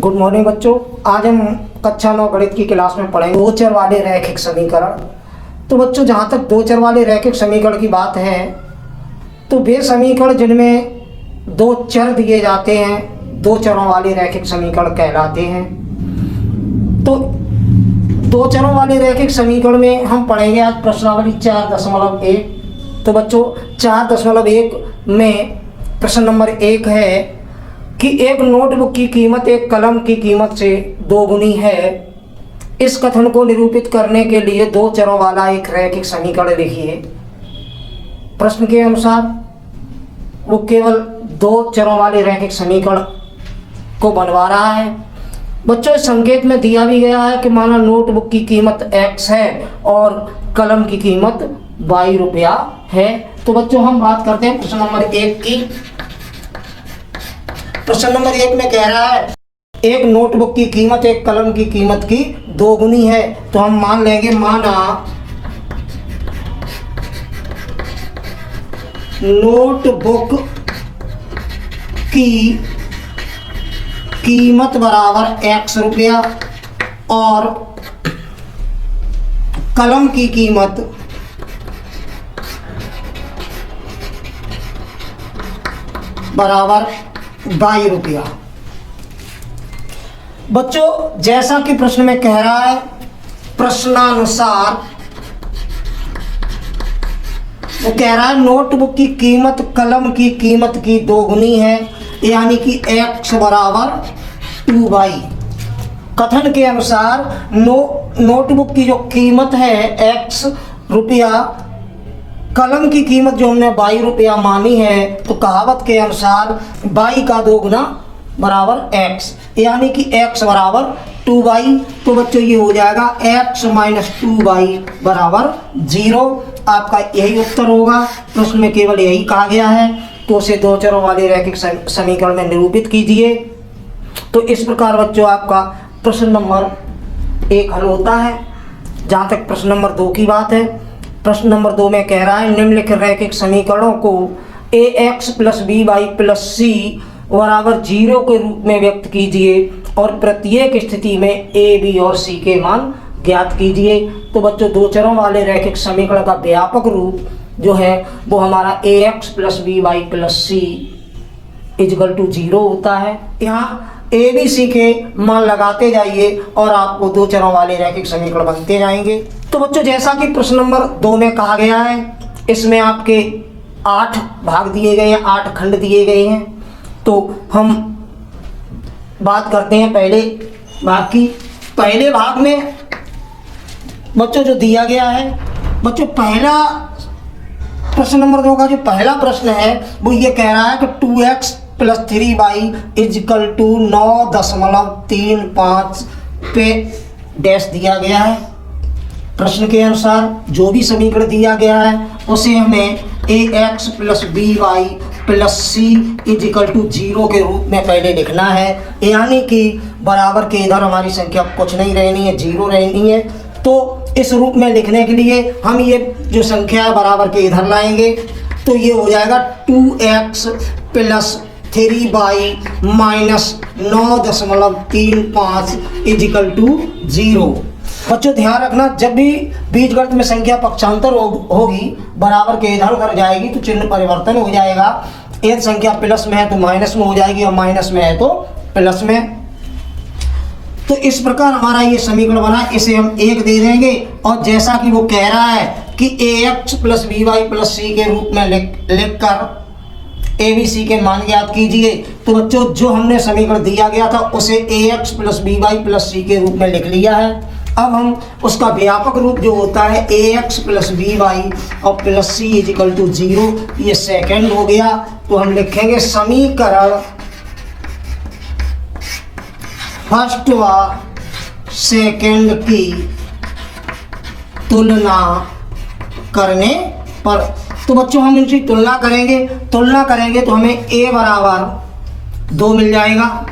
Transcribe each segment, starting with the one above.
Good morning बच्चों। आज हम कक्षा 9 गणित की क्लास में पढ़ेंगे दो चर वाले रैखिक समीकरण। तो बच्चों जहाँ तक दो चर वाले रैखिक समीकरण की बात है तो वे समीकरण जिनमें दो चर दिए जाते हैं दो चरों वाले रैखिक समीकरण कहलाते हैं। तो दो चरों वाले रैखिक समीकरण में हम पढ़ेंगे आज प्रश्नावली 4.1। तो बच्चों 4.1 में प्रश्न नंबर 1 है कि एक नोटबुक की कीमत एक कलम की कीमत से दोगुनी है। इस कथन को निरूपित करने के लिए दो चरों वाला एक रैखिक समीकरण लिखिए। प्रश्न के अनुसार वो केवल दो चरों वाले रैखिक समीकरण को बनवा रहा है। बच्चों इस संकेत में दिया भी गया है कि माना नोटबुक की कीमत x है और कलम की कीमत ₹22 है। तो बच्चों हम बात करते हैं प्रश्न नंबर 1 की। प्रश्न नंबर 1 में कह रहा है एक नोटबुक की कीमत एक कलम की कीमत की दोगुनी है। तो हम मान लेंगे माना नोटबुक की कीमत बराबर x रुपया और कलम की कीमत बराबर ₹22। बच्चों जैसा कि प्रश्न में कह रहा है प्रश्नानुसार वो कह रहा है नोटबुक की कीमत कलम की कीमत की दोगुनी है यानी कि x बराबर 2y। कथन के अनुसार नोटबुक की जो कीमत है x रुपया, कलम की कीमत जो हमने ₹22 मानी है, तो कहावत के अनुसार y का दोगुना बराबर x यानी कि x बराबर 2y। तो बच्चों ये हो जाएगा x माइनस 2y बराबर 0। आपका यही उत्तर होगा। प्रश्न में केवल यही कहा गया है। तो उसे दो चरों वाले रैखिक समीकरण में निरूपित कीजिए। तो इस प्रकार बच्चों आपका प्रश्न नंबर 1 हल होता है। जहाँ तक प्रश्न नंबर 2 की बात है, प्रश्न नंबर 2 में कह रहा है निम्नलिखित रैखिक समीकरणों को ax plus by plus c बराबर 0 के रूप में व्यक्त कीजिए और प्रत्येक स्थिति में a, b और c के मान ज्ञात कीजिए। तो बच्चों दो चरों वाले रैखिक समीकरण का व्यापक रूप जो है वो हमारा ax plus by plus c equal to 0 होता है। यहाँ a, b, c के मान लगाते जाइए और आपको दो चरों वाले रैखिक समीकरण बनते जाएंगे। तो बच्चों जैसा कि प्रश्न नंबर 2 में कहा गया है इसमें आपके 8 भाग दिए गए हैं, 8 खंड दिए गए हैं। तो हम बात करते हैं पहले भाग की। पहले भाग में बच्चों जो दिया गया है, बच्चों पहला प्रश्न नंबर 2 का जो पहला प्रश्न है वो ये कह रहा है कि 2x plus 3y is equal to 9.35 पे डैश दिया गया है। प्रश्न के अनुसार जो भी समीकरण दिया गया है उसे हमें ax plus by plus c equal to 0 के रूप में पहले लिखना है। यानी कि बराबर के इधर हमारी संख्या कुछ नहीं रहनी है, 0 रहनी है। तो इस रूप में लिखने के लिए हम ये जो संख्या है बराबर के इधर लाएंगे। तो ये हो जाएगा 2x plus 3y minus 9.35 is equal to 0। बच्चों ध्यान रखना जब भी बीजगणित में संख्या पक्षांतर होगी बराबर के इधर उधर जाएगी तो चिन्ह परिवर्तन हो जाएगा। एक संख्या प्लस में है तो माइनस में हो जाएगी और माइनस में है तो प्लस में। तो इस प्रकार हमारा ये समीकरण बना, इसे हम 1 दे देंगे। और जैसा कि वो कह रहा है कि ax plus by plus c के रूप में लिख कर a b c के मान ज्ञात कीजिए। तो बच्चों जो हमने समीकरण दिया गया था उसे ax plus by plus c के रूप में लिख लिया है। अब हम उसका व्यापक रूप जो होता है ax प्लस by और प्लस c इजकल टू 0, ये सेकंड हो गया। तो हम लिखेंगे समीकरण फर्स्ट व सेकंड की तुलना करने पर। तो बच्चों हम इनकी तुलना करेंगे तो हमें a बराबर 2 मिल जाएगा,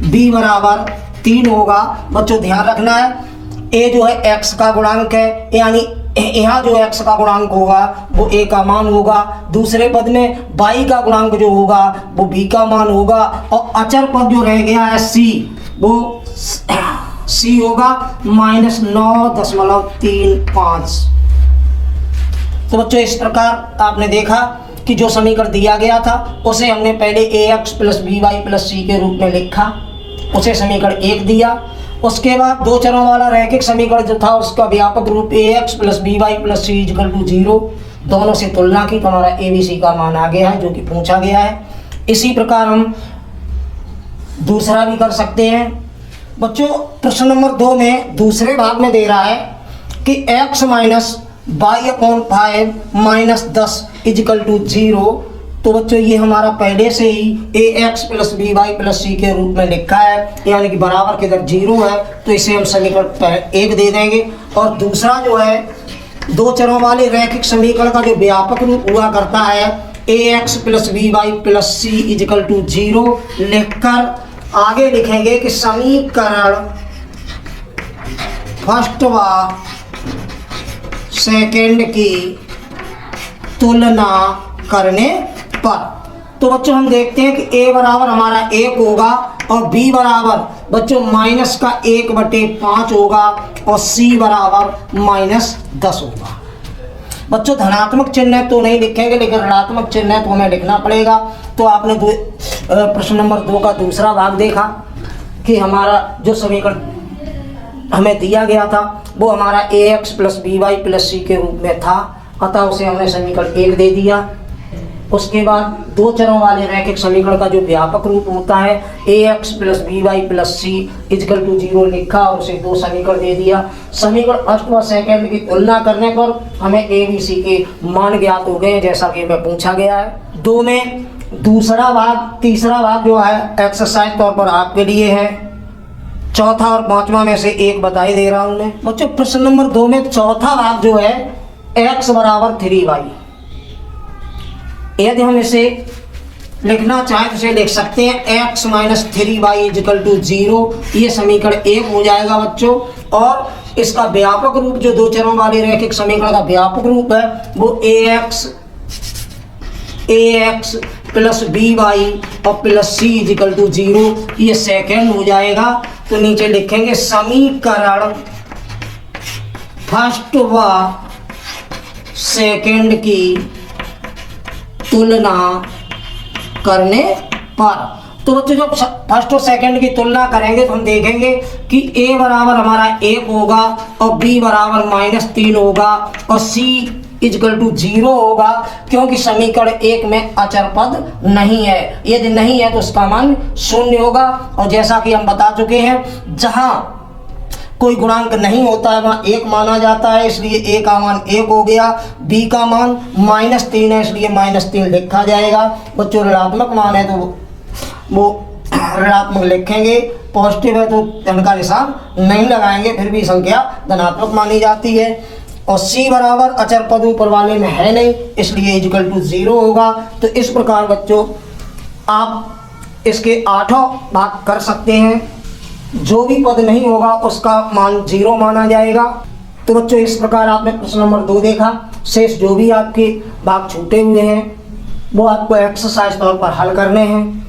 b बराबर 3 होगा। बच्चों ध्यान रखना है a जो है x का गुणांक है, यानी यहाँ जो x का गुणांक होगा वो a का मान होगा। दूसरे पद में y का गुणांक जो होगा वो b का मान होगा। और अचर पद जो रह गया है c, वो सी होगा -9.35। तो बच्चों इस प्रकार आपने देखा कि जो समीकरण दिया गया था उसे हमने पहले ax + by + c के रूप में लिखा, उसे समीकरण 1 दिया। उसके बाद दो चरों वाला रैखिक समीकरण जो था उसका व्यापक रूप ax + by + c = 0, दोनों से तुलना की तो हमारा abc का मान आ गया है जो कि पूछा गया है। इसी प्रकार हम दूसरा भी कर सकते हैं। बच्चों प्रश्न नंबर 2 में दूसरे भाग में दे रहा है कि x - y/5 - 10 = 0। तो बच्चों ये हमारा पहले से ही ax + by + c के रूप में लिखा है, यानी कि बराबर के इधर 0 है तो इसे हम समीकरण 1 दे देंगे। और दूसरा जो है दो चरों वाले रैखिक समीकरण का जो व्यापक रूप हुआ करता है ax + by + c = 0 लिखकर आगे लिखेंगे कि समीकरण फर्स्ट व सेकंड की तुलना करने पर। तो बच्चों हम देखते हैं कि a बराबर हमारा 1 होगा और b बराबर बच्चों -1/5 होगा और c बराबर -10 होगा। बच्चों धनात्मक चिन्ह तो नहीं लिखेंगे लेकिन ऋणात्मक चिन्ह तो हमें लिखना पड़ेगा। तो आपने प्रश्न नंबर 2 का दूसरा भाग देखा कि हमारा जो समीकरण हमें दिया गया था वो हमारा ax + by + c के रूप में था, अतः उसे हमने समीकरण 1 दे दिया। उसके बाद दो चरों वाले रैखिक समीकरण का जो व्यापक रूप होता है ax + by + c = 0 लिखा और उसे 2 समीकरण दे दिया। समीकरण फर्स्ट व सेकंड की तुलना करने पर हमें abc के मान ज्ञात हो गए जैसा कि हमें पूछा गया है। 2 में दूसरा भाग, तीसरा भाग जो है एक्सरसाइज तौर पर आपके लिए है। चौथा और पांचवा में से एक बताई दे रहा हूं मैं। बच्चों प्रश्न नंबर 2 में चौथा भाग जो है x = 3y। यदि हम इसे लिखना चाहें तो इसे लिख सकते हैं x - 3y = 0। ये समीकरण 1 हो जाएगा बच्चों। और इसका व्यापक रूप जो दो चरों वाले रैखिक समीकरण का व्यापक रूप है वो ax + by और +c = 0, ये सेकंड हो जाएगा। तो नीचे लिखेंगे समीकरण फर्स्ट व सेकंड की तुलना करने पर। तो बच्चों जब फर्स्ट और सेकंड की तुलना करेंगे तो हम देखेंगे कि a बराबर हमारा 1 होगा और b बराबर -3 होगा और c = 0 होगा, क्योंकि समीकरण 1 में अचर पद नहीं है। यदि नहीं है तो उसका मान 0 होगा। और जैसा कि हम बता चुके हैं जहां कोई गुणांक नहीं होता है वहाँ 1 माना जाता है, इसलिए a का मान 1 हो गया। b का मान -3 है इसलिए -3 लिखा जाएगा। बच्चों ऋणात्मक मान है तो वो ऋणात्मक लिखेंगे, पॉजिटिव है तो धन का निशान नहीं लगाएंगे, फिर भी संख्या धनात्मक मानी जाती है। और c बराबर अचर पद ऊपर वाले में है नहीं इसलिए = 0 होगा। तो इस प्रकार बच्चों आप इसके 8 भाग कर सकते हैं। जो भी पद नहीं होगा उसका मान 0 माना जाएगा। तो बच्चों इस प्रकार आपने प्रश्न नंबर 2 देखा। शेष जो भी आपके भाग छूटे हुए हैं वो आपको एक्सरसाइज तौर पर हल करने हैं।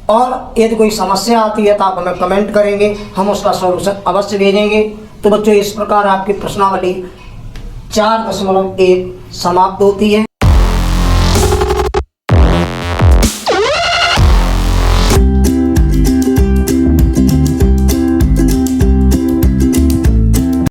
और यदि कोई समस्या आती है तो आप हमें कमेंट करेंगे, हम उसका सॉल्यूशन अवश्य भेजेंगे। तो बच्चों इस प्रकार आपकी प्रश्नावली 4.1 समाप्त होती है।